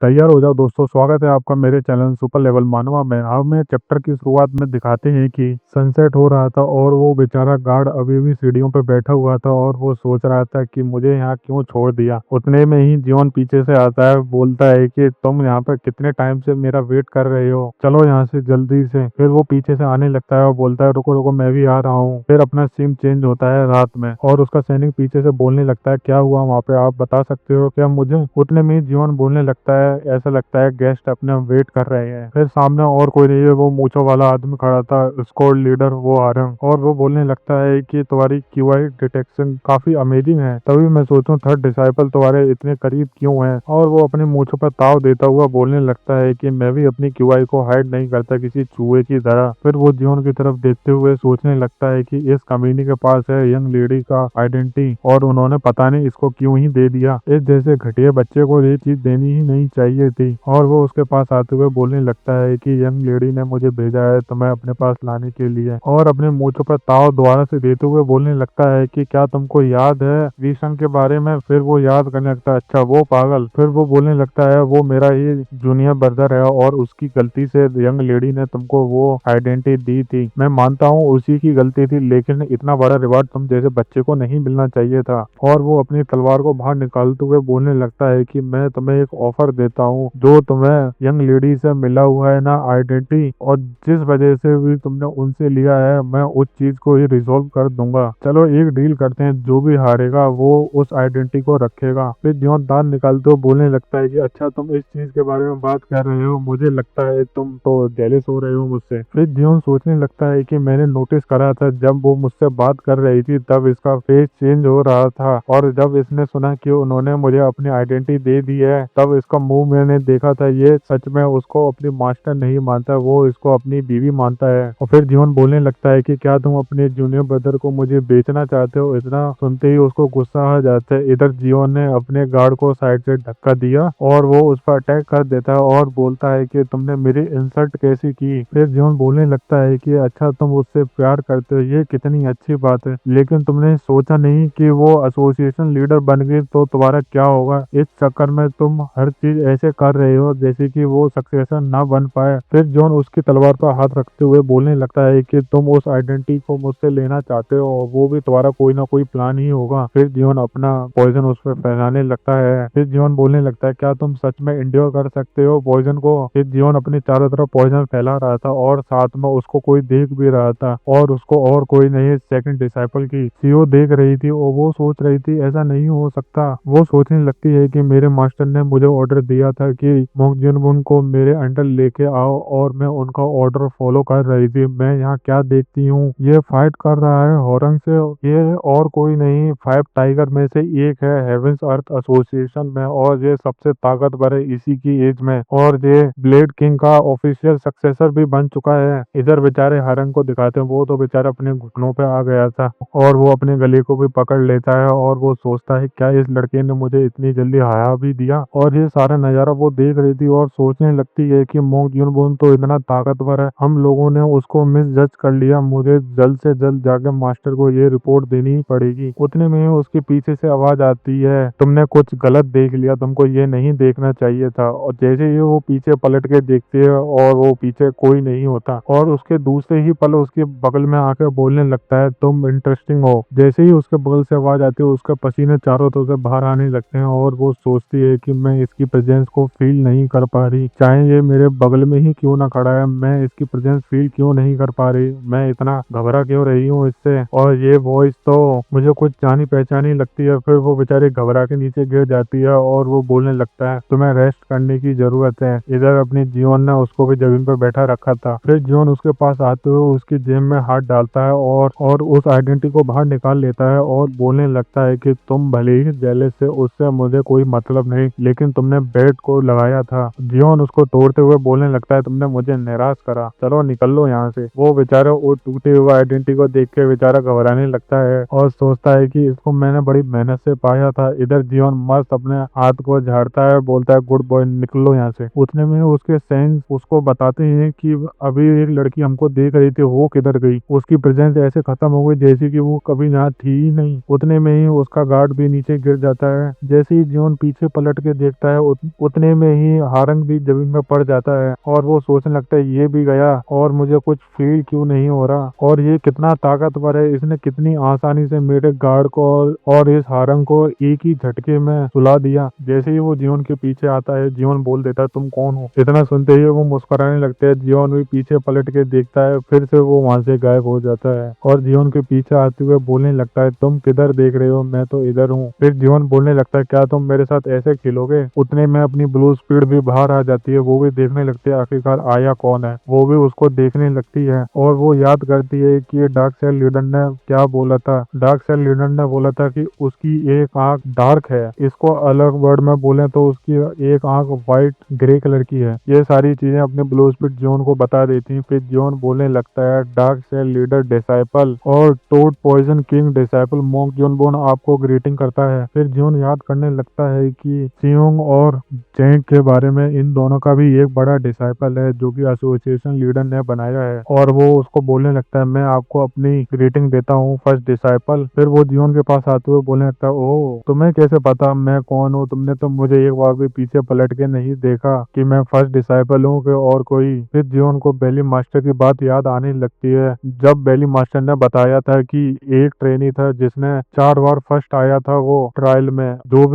तैयार हो जाओ दोस्तों। स्वागत है आपका मेरे चैनल सुपर लेवल मानवा में। हमें चैप्टर की शुरुआत में दिखाते हैं कि सनसेट हो रहा था और वो बेचारा गार्ड अभी भी सीढ़ियों पे बैठा हुआ था और वो सोच रहा था कि मुझे यहाँ क्यों छोड़ दिया। उतने में ही जीवन पीछे से आता है, बोलता है कि तुम यहाँ पे कितने टाइम से मेरा वेट कर रहे हो, चलो यहाँ से जल्दी से। फिर वो पीछे से आने लगता है और बोलता है रुको रुको मैं भी आ रहा हूँ। फिर अपना सीन चेंज होता है रात में और उसका सैनिक पीछे से बोलने लगता है क्या हुआ वहाँ पे, आप बता सकते हो क्या मुझे। उतने में ही जीवन बोलने लगता है ऐसा लगता है गेस्ट अपने वेट कर रहे हैं। फिर सामने और कोई नहीं है, वो मूंछों वाला आदमी खड़ा था, स्क्वाड लीडर वो आरंग, और वो बोलने लगता है कि तुम्हारी क्यूआई डिटेक्शन काफी अमेजिंग है, तभी मैं सोचूं थर्ड डिसाइपल तुम्हारे इतने करीब क्यों है। और वो अपने मूंछों पर ताव देता हुआ बोलने लगता है कि मैं भी अपनी क्यूआई को हाइड नहीं करता किसी चूहे की तरह। फिर वो जीवन की तरफ देखते हुए सोचने लगता है कि इस कमीनी के पास है यंग लेडी का आइडेंटिटी और उन्होंने पता नहीं इसको क्यों ही दे दिया। इस जैसे घटिया बच्चे को ये चीज देनी ही नहीं चाहिए थी। और वो उसके पास आते हुए बोलने लगता है कि यंग लेडी ने मुझे भेजा है तुम्हें अपने पास लाने के लिए, और अपने मूंछों पर ताव दोबारा से देते हुए बोलने लगता है कि क्या तुमको याद है विशन के बारे में। फिर वो याद करने लगता है, अच्छा वो पागल। फिर वो बोलने लगता है वो मेरा ही जूनियर ब्रदर है और उसकी गलती से यंग लेडी ने तुमको वो आइडेंटिटी दी थी। मैं मानता हूँ उसी की गलती थी, लेकिन इतना बड़ा रिवार्ड तुम जैसे बच्चे को नहीं मिलना चाहिए था। और वो अपनी तलवार को बाहर निकालते हुए बोलने लगता है कि मैं तुम्हें एक ऑफर देता हूँ, जो तुम्हें यंग लेडी से मिला हुआ है ना आइडेंटिटी, और जिस वजह से भी तुमने उनसे लिया है, मैं उस चीज को ही रिजोल्व कर दूंगा। चलो एक डील करते हैं, जो भी हारेगा वो उस आइडेंटिटी को रखेगा। फिर जियोन दांत निकालते हुए बोलने लगता है कि अच्छा तुम इस चीज के बारे में बात कर रहे हो, मुझे लगता है तुम तो जेलस हो रहे हो मुझसे। फिर जियोन सोचने लगता है कि मैंने नोटिस करा था जब वो मुझसे बात कर रही थी तब इसका फेस चेंज हो रहा था, और जब इसने सुना कि उन्होंने मुझे अपनी आइडेंटिटी दे दी है तब इसका मुंह मैंने देखा था। ये सच में उसको अपनी मास्टर नहीं मानता, वो इसको अपनी बीवी मानता है। और फिर जीवन बोलने लगता है कि क्या तुम अपने जूनियर ब्रदर को मुझे बेचना चाहते हो। इतना सुनते ही उसको गुस्सा आ जाता है। इधर जीवन ने अपने गार्ड को साइड से धक्का दिया और वो उस पर अटैक कर देता है और बोलता है कि तुमने मेरी इंसल्ट कैसी की। फिर जीवन बोलने लगता है कि अच्छा तुम उससे प्यार करते हो, ये कितनी अच्छी बात है, लेकिन तुमने सोचा नहीं कि वो एसोसिएशन लीडर बन गई तो तुम्हारा क्या होगा। इस चक्कर में तुम हर चीज ऐसे कर रहे हो जैसे कि वो सक्सेसर ना बन पाए। फिर जॉन उसकी तलवार पर हाथ रखते हुए बोलने लगता है कि तुम उस आइडेंटिटी को मुझसे लेना चाहते हो और वो भी तुम्हारा कोई ना कोई प्लान ही होगा। फिर जीवन अपना पॉइजन उस पर फैलाने लगता है। फिर जीवन बोलने लगता है क्या तुम सच में इंड्योर कर सकते हो पॉइजन को। फिर जीवन अपनी चारों तरफ पॉइजन फैला रहा था और साथ में उसको कोई देख भी रहा था, और उसको और कोई नहीं सेकंड डिसाइपल की सीओ देख रही थी। और वो सोच रही थी ऐसा नहीं हो सकता। वो सोचने लगती है कि मेरे मास्टर ने मुझे ऑर्डर दिया था कि मोंग जुनबुन को मेरे अंडर लेके आओ, और मैं उनका ऑर्डर फॉलो कर रही थी। मैं यहाँ क्या देखती हूँ, ये फाइट कर रहा है होरंग से। ये और कोई नहीं, 5 टाइगर में से एक है हेवेंस अर्थ एसोसिएशन में, और ये सबसे ताकतवर है इसी की एज में, और ये ब्लेड किंग का ऑफिशियल सक्सेसर भी बन चुका है। इधर बेचारे हरंग को दिखाते हैं, वो तो बेचारा अपने घुटनों पे आ गया था और वो अपने गले को भी पकड़ लेता है और वो सोचता है क्या इस लड़के ने मुझे इतनी जल्दी हरा भी दिया। और ये सारा नजारा वो देख रही थी और सोचने लगती है कि मोंग जुनबुन तो इतना ताकतवर है, हम लोगों ने उसको मिस जज कर लिया, मुझे जल्द से जल्द जाकर मास्टर को ये रिपोर्ट देनी ही पड़ेगी। उतने में उसके पीछे से आवाज आती है, तुमने कुछ गलत देख लिया, तुमको ये नहीं देखना चाहिए था। और जैसे ही वो पीछे पलट के देखती है और वो पीछे कोई नहीं होता, और उसके दूसरे ही पल उसके बगल में आकर बोलने लगता है तुम इंटरेस्टिंग हो। जैसे ही उसके बगल से आवाज आती है उसका पसीने चारों तरफ से बाहर आने लगते हैं और वो सोचती है कि मैं इसकी प्रेजेंस को फील नहीं कर पा रही, चाहे ये मेरे बगल में ही क्यों ना खड़ा है, मैं इसकी प्रेजेंस फील क्यों नहीं कर पा रही, मैं इतना घबरा क्यों रही हूँ इससे। और ये वॉइस तो मुझे कुछ जानी पहचानी लगती है। फिर वो बेचारी घबरा के नीचे गिर जाती है और वो बोलने लगता है तुम्हें रेस्ट करने की जरूरत है। इधर अपने जीवन ने उसको भी जमीन पर बैठा रखा था। फिर जीवन उसके पास आते हुए उसकी जेब में हाथ डालता है और उस आइडेंटिटी को बाहर निकाल लेता है और बोलने लगता है कि तुम भले ही जेलस से, उससे मुझे कोई मतलब नहीं, लेकिन तुमने बेड को लगाया था। जियोन उसको तोड़ते हुए बोलने लगता है तुमने मुझे निराश करा, चलो निकल लो यहाँ से। वो बेचारा वो टूटे हुए आइडेंटिटी को देख के बेचारा घबराने लगता है और सोचता है कि इसको मैंने बड़ी मेहनत से पाया था। इधर जियोन मस्त अपने हाथ को झाड़ता है, बोलता है गुड बॉय निकलो यहाँ से। उतने में उसके सेंस उसको बताते हैं कि अभी एक लड़की हमको देख रही थी, वो किधर गई, उसकी प्रेजेंस ऐसे खत्म हो गई जैसे कि वो कभी यहाँ थी ही नहीं। उतने में ही उसका गार्ड भी नीचे गिर जाता है। जैसे ही जियोन पीछे पलट के देखता है उतने उतने में ही हारंग भी जमीन में पड़ जाता है और वो सोचने लगता है ये भी गया और मुझे कुछ फील क्यों नहीं हो रहा, और ये कितना ताकतवर है, इसने कितनी आसानी से मेरे गार्ड को और इस हारंग को एक ही झटके में सुला दिया। जैसे ही वो जियोन के पीछे आता है, जियोन बोल देता है तुम कौन हो। इतना सुनते ही वो मुस्कुराने लगते हैं। जियोन भी पीछे पलट के देखता है, फिर से वो वहां से गायब हो जाता है और जियोन के पीछे आते हुए बोलने लगता है तुम किधर देख रहे हो, मैं तो इधर हूँ। फिर जियोन बोलने लगता है क्या तुम मेरे साथ ऐसे खेलोगे। उतने में अपनी ब्लू स्पीड भी बाहर आ जाती है, वो भी देखने लगती है आखिरकार आया कौन है। वो भी उसको देखने लगती है और वो याद करती है कि ये डार्क सेल लीडर ने क्या बोला था। डार्क सेल लीडर ने बोला था कि उसकी एक आंख डार्क है, इसको अलग वर्ड में बोले तो उसकी एक आंख व्हाइट ग्रे कलर की है। ये सारी चीजें अपने ब्लू स्पीड जोन को बता देती हैं। फिर जोन बोलने लगता है डार्क सेल लीडर डिसाइपल और toad poison king disciple monk Jonbon आपको ग्रीटिंग करता है। फिर जोन याद करने लगता है कि सियोंग और जेंग के बारे में इन दोनों का भी एक बड़ा डिसाइपल है जो कि एसोसिएशन लीडर ने बनाया है, और वो उसको बोलने लगता है मैं आपको अपनी ग्रीटिंग देता हूँ फर्स्ट डिसाइपल। फिर वो जियोन के पास आते हुए बोलने लगता है ओह तुम्हें कैसे पता मैं कौन हूँ, तुमने तो मुझे एक बार भी पीछे पलट के नहीं देखा कि मैं फर्स्ट डिसाइपल हूँ कि और कोई। फिर जियोन को बेली मास्टर की बात याद आने लगती है, जब बेली मास्टर ने बताया था कि एक ट्रेनी था जिसने 4 बार फर्स्ट आया था वो ट्रायल में, जो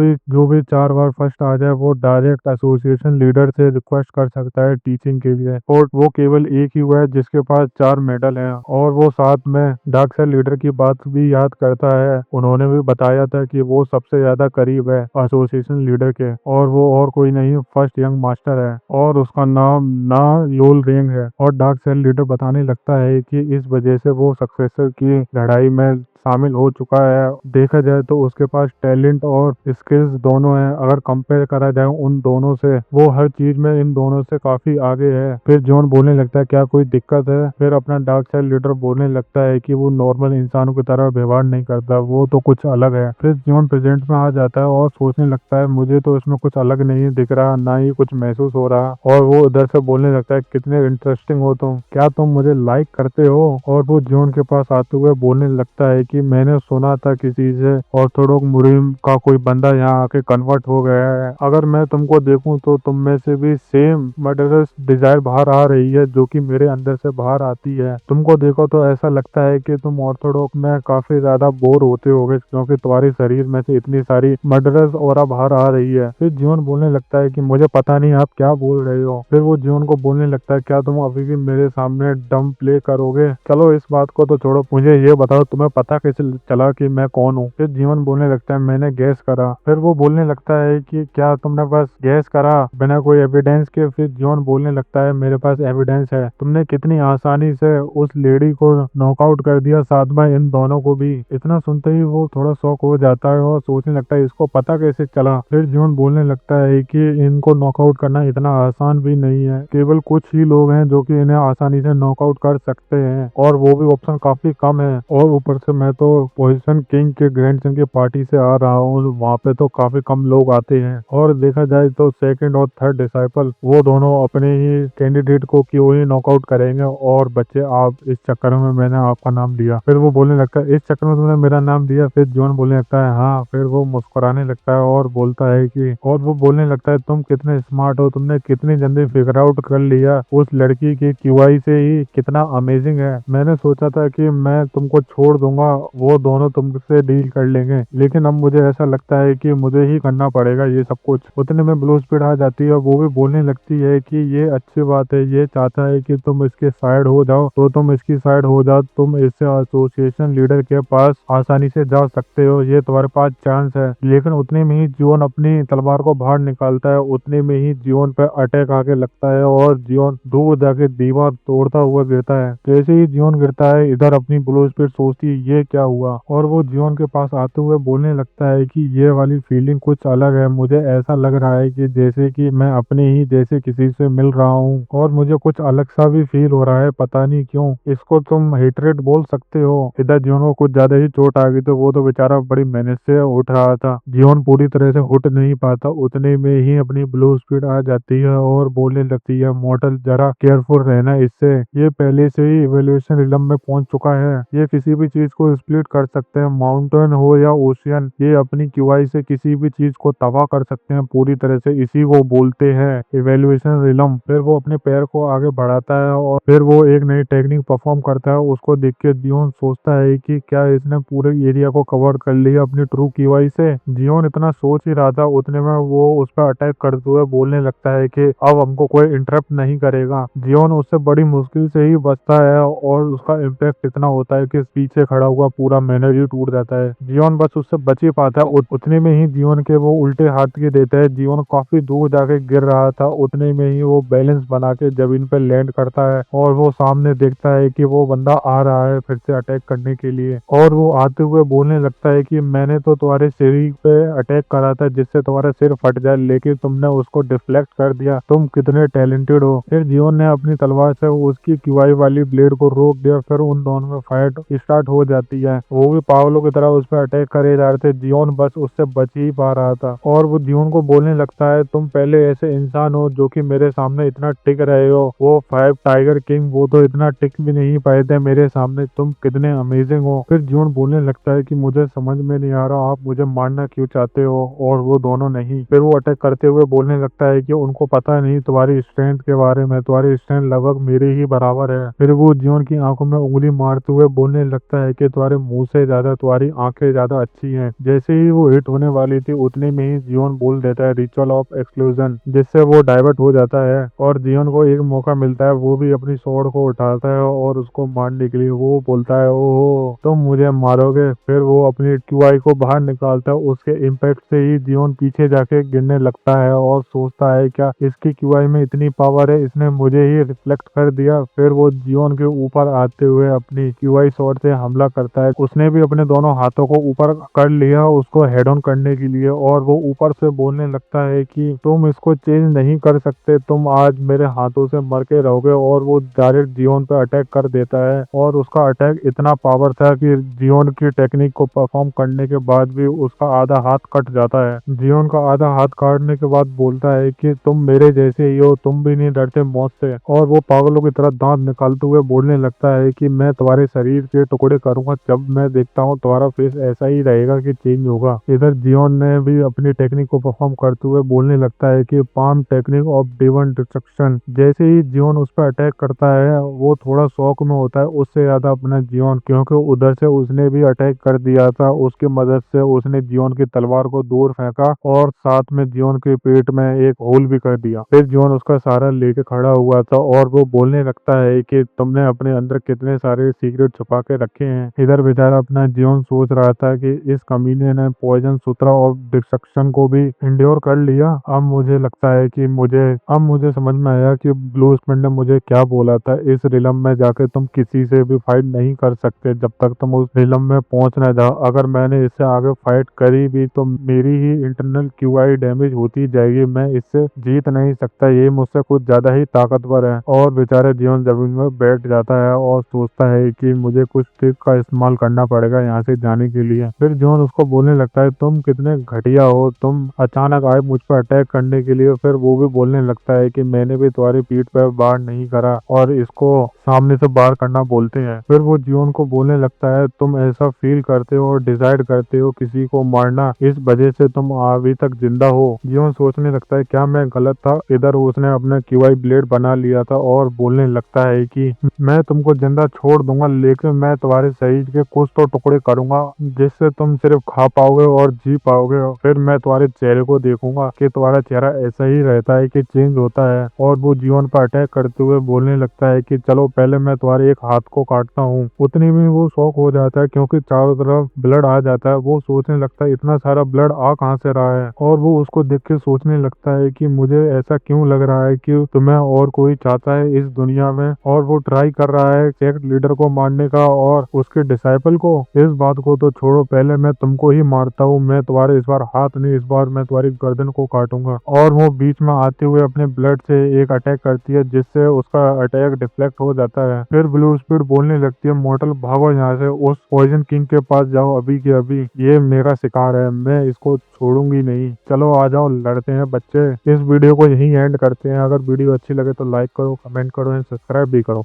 भी 4 बार फर्स्ट आ जाए वो डायरेक्ट एसोसिएशन लीडर से रिक्वेस्ट कर सकता है टीचिंग के लिए, और वो केवल एक ही हुआ है जिसके पास 4 मेडल हैं। और वो साथ में डार्क सेल लीडर की बात भी याद करता है, उन्होंने भी बताया था कि वो सबसे ज्यादा करीब है एसोसिएशन लीडर के, और वो और कोई नहीं फर्स्ट यंग मास्टर है और उसका नाम ना योल रेंग है। और डार्क सेल लीडर बताने लगता है कि इस वजह से वो सक्सेसर की लड़ाई में शामिल हो चुका है। देखा जाए तो उसके पास टैलेंट और स्किल्स दोनों हैं, अगर कंपेयर करा जाए उन दोनों से वो हर चीज में इन दोनों से काफी आगे है। फिर जॉन बोलने लगता है क्या कोई दिक्कत है। फिर अपना डार्क साइड लीडर बोलने लगता है कि वो नॉर्मल इंसानों की तरह व्यवहार नहीं करता, वो तो कुछ अलग है। फिर जॉन प्रेजेंट में आ जाता है और सोचने लगता है मुझे तो इसमें कुछ अलग नहीं दिख रहा, ना ही कुछ महसूस हो रहा, और वो उधर से बोलने लगता है कितने इंटरेस्टिंग हो तुम, क्या तुम मुझे लाइक करते हो। और वो जॉन के पास आते हुए बोलने लगता है कि मैंने सुना था किसी से ऑर्थोडॉक्स मुस्लिम का कोई बंदा यहाँ आके कन्वर्ट हो गया है, अगर मैं तुमको देखूं तो तुम में से भी सेम मर्डरस डिजायर बाहर आ रही है जो कि मेरे अंदर से बाहर आती है। तुमको देखो तो ऐसा लगता है कि तुम ऑर्थोडॉक्स में काफी ज्यादा बोर होते होगे क्योंकि तुम्हारे शरीर में से इतनी सारी मर्डरस ऑरा बाहर आ रही है। फिर जीवन बोलने लगता है कि मुझे पता नहीं आप क्या बोल रहे हो। फिर वो जीवन को बोलने लगता है क्या तुम अभी भी मेरे सामने डम प्ले करोगे। चलो इस बात को तो छोड़ो, मुझे ये बताओ तुम्हें पता कैसे चला कि मैं कौन हूँ। फिर जीवन बोलने लगता है मैंने गैस करा। फिर वो बोलने लगता है कि क्या तुमने बस गैस करा बिना कोई एविडेंस के। फिर जीवन बोलने लगता है मेरे पास एविडेंस है, तुमने कितनी आसानी से उस लेडी को नॉकआउट कर दिया, साथ में इन दोनों को भी। इतना सुनते ही वो थोड़ा शॉक हो जाता है और सोचने लगता है इसको पता कैसे चला। फिर जीवन बोलने लगता है कि इनको नॉकआउट करना इतना आसान भी नहीं है, केवल कुछ ही लोग हैं जो कि इन्हें आसानी से नॉकआउट कर सकते हैं, और वो भी ऑप्शन काफी कम है। और ऊपर से मैं तो पोजीशन किंग के ग्रैंडसन की पार्टी से आ रहा हूँ, वहाँ पे तो काफी कम लोग आते हैं। और देखा जाए तो सेकंड और थर्ड डिसाइपल वो दोनों अपने ही कैंडिडेट को क्यों ही नॉकआउट करेंगे, और बच्चे आप इस चक्कर में मैंने आपका नाम दिया। फिर वो बोलने लगता है इस चक्कर में तुमने मेरा नाम दिया। फिर जॉन बोलने लगता है हाँ। फिर वो मुस्कुराने लगता है और बोलता है कि, और वो बोलने लगता है तुम कितने स्मार्ट हो, तुमने कितनी जल्दी फिगर आउट कर लिया उस लड़की की क्यूआई से ही, कितना अमेजिंग है। मैंने सोचा था कि मैं तुमको छोड़ दूंगा, वो दोनों तुमसे डील कर लेंगे, लेकिन अब मुझे ऐसा लगता है कि मुझे ही करना पड़ेगा ये सब कुछ। उतने में ब्लू स्पीड आ जाती है और वो भी बोलने लगती है कि ये अच्छी बात है, ये चाहता है कि तुम इसके साइड हो जाओ तो तुम इसकी साइड हो जाओ, तुम इससे एसोसिएशन लीडर के पास आसानी से जा सकते हो, ये तुम्हारे पास चांस है। लेकिन उतने में ही जियोन अपनी तलवार को बाहर निकालता है, उतने में ही जियोन पे अटैक आके लगता है और जियोन दूर जाके दीवार तोड़ता हुआ गिरता है। जैसे ही जियोन गिरता है इधर अपनी ब्लू स्पीड सोचती है ये क्या हुआ, और वो जियोन के पास आते हुए बोलने लगता है कि ये वाली फीलिंग कुछ अलग है, मुझे ऐसा लग रहा है कि जैसे कि मैं अपने ही जैसे किसी से मिल रहा हूँ, और मुझे कुछ अलग सा भी फील हो रहा है, पता नहीं क्यों। इसको तुम हेटरेट बोल सकते हो। इधर जियोन को कुछ ज्यादा ही चोट आ गई तो वो तो बेचारा बड़ी मेहनत से उठ रहा था, जियोन पूरी तरह से उठ नहीं पाता। उतने में ही अपनी ब्लू स्पीड आ जाती है और बोलने लगती है मॉडल जरा केयरफुल रहना इससे, ये पहले से ही इवोल्यूशन रिलम में पहुंच चुका है, ये किसी भी चीज को स्प्लिट कर सकते हैं, माउंटेन हो या ओशियन, ये अपनी क्यूआई से किसी भी चीज को तबाह कर सकते हैं पूरी तरह से। इसी को बोलते हैं इवेल्युएशन रिलम। फिर वो अपने पैर को आगे बढ़ाता है और फिर वो एक नई टेक्निक परफॉर्म करता है। उसको देख के जियोन सोचता है कि क्या इसने पूरे एरिया को कवर कर लिया अपनी ट्रू क्यूआई से। जियोन इतना सोच ही रहा था, उतने में वो उस पर अटैक करते हुए बोलने लगता है कि अब हमको कोई इंटरप्ट नहीं करेगा। जियोन उससे बड़ी मुश्किल से ही बचता है और उसका इम्पैक्ट इतना होता है कि पीछे खड़ा हुआ पूरा मैनर ही टूट जाता है। जियोन बस उससे बच ही पाता है। उतने में ही जियोन के वो उल्टे हाथ की देता है। जियोन काफी दूर जाके गिर रहा था, उतने में ही वो बैलेंस बना के जमीन पे लैंड करता है और वो सामने देखता है कि वो बंदा आ रहा है फिर से अटैक करने के लिए। और वो आते हुए बोलने लगता है कि मैंने तो तुम्हारे शरीर पे अटैक करा था जिससे तुम्हारा सिर फट जाए, लेकिन तुमने उसको डिफ्लेक्ट कर दिया। तुम कितने टैलेंटेड हो। फिर जियोन ने अपनी तलवार से उसकी क्यूआई वाली ब्लेड को रोक दिया। फिर उन दोनों में फाइट स्टार्ट हो जाती है। वो भी पागलों की तरह उस पर अटैक करे जा रहे थे। जियोन बस उससे बच ही पा रहा था और वो जियोन को बोलने लगता है तुम पहले ऐसे इंसान हो जो कि मेरे सामने इतना टिक रहे हो। वो 5 टाइगर किंग वो तो इतना टिक भी नहीं पाए थे मेरे सामने, तुम कितने अमेजिंग हो। फिर जियोन बोलने लगता है कि मुझे समझ में नहीं आ रहा आप मुझे मारना क्यों चाहते हो, और वो दोनों नहीं। फिर वो अटैक करते हुए बोलने लगता है कि उनको पता नहीं तुम्हारी स्ट्रेंथ के बारे में, तुम्हारी स्ट्रेंथ लगभग मेरे ही बराबर है। फिर वो जियोन की आंखों में उंगली मारते हुए बोलने लगता है कि तुम्हारे मुंह से ज्यादा तुम्हारी आंखें ज्यादा अच्छी हैं। जैसे ही वो हिट होने वाली थी उतने में ही जियोन बोल देता है रिचुअल ऑफ एक्सक्लूजन, जिससे वो डाइवर्ट हो जाता है और जियोन को एक मौका मिलता है। वो भी अपनी स्वॉर्ड को उठाता है और उसको मारने के लिए वो बोलता है ओहो तुम मुझे मारोगे। फिर वो अपनी क्यूआई को बाहर निकालता है। उसके इम्पैक्ट से ही जियोन पीछे जाके गिरने लगता है और सोचता है क्या इसकी क्यूआई में इतनी पावर है, इसने मुझे ही रिफ्लेक्ट कर दिया। फिर वो जियोन के ऊपर आते हुए अपनी क्यूआई स्वॉर्ड से हमला करता है। उसने भी अपने दोनों हाथों को ऊपर कर लिया उसको हेड ऑन करने के लिए और वो ऊपर से बोलने लगता है कि तुम इसको चेंज नहीं कर सकते, तुम आज मेरे हाथों से मर के रहोगे। और वो डायरेक्ट जियोन पे अटैक कर देता है और उसका अटैक इतना पावर था कि जियोन की टेक्निक को परफॉर्म करने के बाद भी उसका आधा हाथ कट जाता है। जियोन का आधा हाथ काटने के बाद बोलता है कि तुम मेरे जैसे ही हो, तुम भी नहीं डरते मौत से। और वो पागलों की तरह दांत निकालते हुए बोलने लगता है कि मैं तुम्हारे शरीर के टुकड़े करूंगा, जब मैं देखता हूँ तुम्हारा फेस ऐसा ही रहेगा कि चेंज होगा। इधर जियोन ने भी अपनी टेक्निक को परफॉर्म करते हुए बोलने लगता है कि पाम टेक्निक ऑफ डिवन डिस्ट्रक्शन। जैसे ही जियोन उस पर अटैक करता है वो थोड़ा शौक में होता है उससे ज्यादा अपना जियोन, क्योंकि उधर से उसने भी अटैक कर दिया था। उसकी मदद से उसने जियोन की तलवार को दूर फेंका और साथ में जियोन के पेट में एक होल भी कर दिया। फिर जियोन उसका सहारा लेके खड़ा हुआ था और वो बोलने लगता है कि तुमने अपने अंदर कितने सारे सीक्रेट छुपा के रखे हैं। इधर बेचारा अपना जियोन सोच रहा था कि इस कमीने ने पॉइजन सूत्रा ऑफ डिस्ट्रक्शन को भी इंड्योर कर लिया। अब मुझे लगता है कि मुझे समझ में आया कि ब्लू स्पिन ने मुझे क्या बोला था। इस रिलम में जाके तुम किसी से भी फाइट नहीं कर सकते जब तक तुम उस रिलम में पहुंच न जाओ। अगर मैंने इससे आगे फाइट करी भी तो मेरी ही इंटरनल क्यूआई डैमेज होती जाएगी, मैं इससे जीत नहीं सकता, ये मुझसे कुछ ज्यादा ही ताकतवर है। और बेचारे जियोन जमीन में बैठ जाता है और सोचता है कि मुझे कुछ ट्रिक का इस्तेमाल करना पड़ेगा यहाँ से जाने के लिए। फिर जियोन उसको बोलने लगता है तुम कितने घटिया हो, तुम अचानक आए मुझ पर अटैक करने के लिए। फिर वो भी बोलने लगता है कि मैंने भी तुम्हारी पीठ पर बाढ़ नहीं करा और इसको सामने से बाहर करना बोलते हैं। फिर वो जियोन को बोलने लगता है तुम ऐसा फील करते हो और डिसाइड करते हो किसी को मारना, इस वजह से तुम अभी तक जिंदा हो। जियोन सोचने लगता है क्या मैं गलत था। इधर उसने अपना क्यूआई ब्लेड बना लिया था और बोलने लगता है कि मैं तुमको जिंदा छोड़ दूंगा, लेकिन मैं तुम्हारे शरीर के कुछ तो टुकड़े करूंगा जिससे तुम सिर्फ खा पाओगे और जी पाओगे। फिर मैं तुम्हारे चेहरे को देखूंगा कि तुम्हारा चेहरा ऐसा ही रहता है कि चेंज होता है। और वो जियोन पर अटैक करते हुए बोलने लगता है कि चलो पहले मैं तुम्हारे एक हाथ को काटता हूँ। उतनी में वो शॉक हो जाता है क्योंकि चारों तरफ ब्लड आ जाता है। वो सोचने लगता है इतना सारा ब्लड आ कहाँ से रहा है। और वो उसको देख के सोचने लगता है कि मुझे ऐसा क्यों लग रहा है कि तुम्हें और कोई चाहता है इस दुनिया में। और वो ट्राई कर रहा है सेक्ट लीडर को मारने का और उसके डिसाइपल को। इस बात को तो छोड़ो, पहले मैं तुमको ही मारता हूँ। मैं तुम्हारे इस बार हाथ नहीं, इस बार मैं तुम्हारी गर्दन को काटूंगा। और वो बीच में आते हुए अपने ब्लड से एक अटैक करती है जिससे उसका अटैक डिफ्लेक्ट हो जाता है। फिर ब्लू स्पीड बोलने लगती है मॉर्टल भागो यहाँ से, उस पॉइजन किंग के पास जाओ अभी के अभी, ये मेरा शिकार है, मैं इसको छोड़ूंगी नहीं। चलो आ जाओ लड़ते हैं बच्चे। इस वीडियो को यहीं एंड करते हैं। अगर वीडियो अच्छी लगे तो लाइक करो, कमेंट करो एंड सब्सक्राइब भी करो।